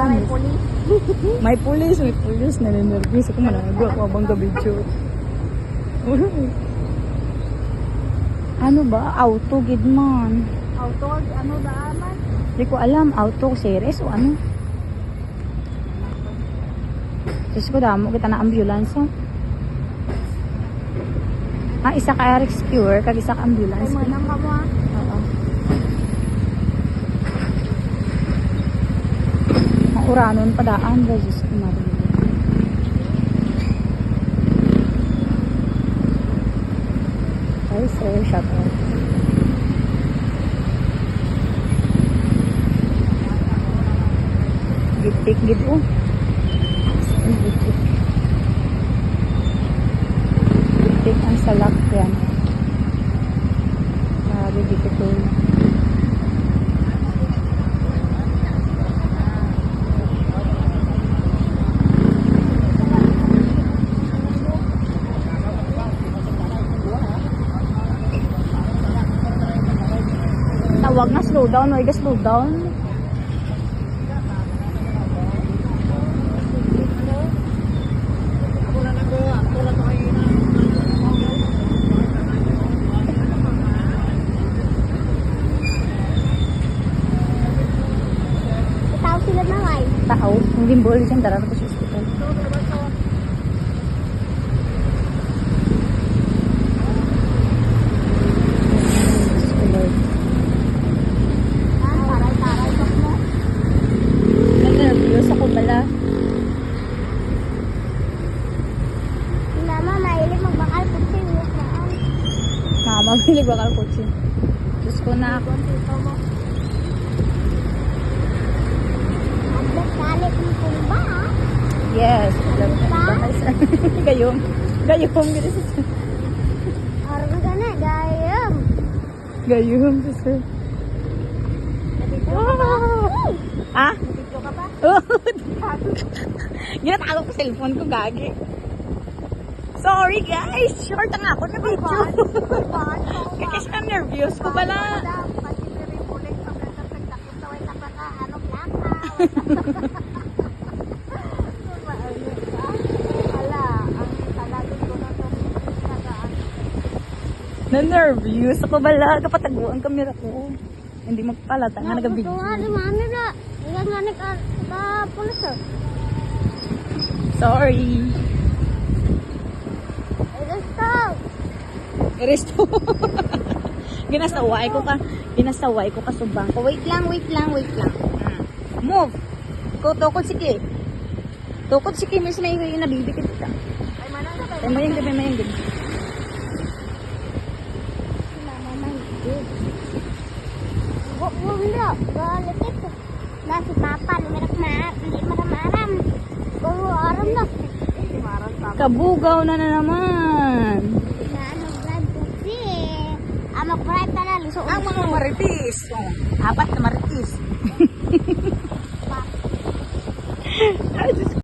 may pulis. May pulis. Naninervous ako. Managawa ko abang gabidyo. Ano ba? Auto, gidman. Auto, ano daaman? Hindi ko alam. Auto, series o ano? Diyos ko, damo kita na ambulance. Oh. Isa ka rescuer, kag isa ka ambulance. Ay, manang ka mo. Oo. Mauranon pa daan. Diyos ko, Maria. Ay, sir, shut up. Gitik, gid oh. Gitik ang salak yan. Sabi dito to. Tawag na slow down, wag slow down. Tao sila na ay. Tao, hindi bol dyan darang ko sa hospital. Taray-taray ko mo. Nervyos ako bala. Si mama, mahilig magbakal kasi wala saan. Mamabilig bakal kotse. Diyos ko na ako. Dito mo. Abot galit mo kung ba? Yes. Gayong. Gayong. Araw ka na, gayam. Gayong. Gusto. Nabidyo ka ba? Ah? Nabidyo ka ba? Ginatago ko cellphone ko, gagi. Sorry guys. Short ang ako na video. Kasi na nervyos ko pala. Na-nervyos ako bala. Kapatago ang kamera ko. Hindi magpalata nga nag-video. Mami na. Iyan nga nagka-pulis. Sorry. Stop. Resto. Ginasaway ko kasubang ko. Wait lang. Move. Ko tukod sige. Tukod sige miss may nabibikit ka. Ay, manang ka Ay mayang gabi. Si mama mahigit. Wala. Galit ito. Na si papa, hindi maramaram. Kung aram na. Kabugaw na naman. Naanoglad kasi. Mag-bribe ka na. Luso. Ang mga maritis. Oh, 4 na maritis.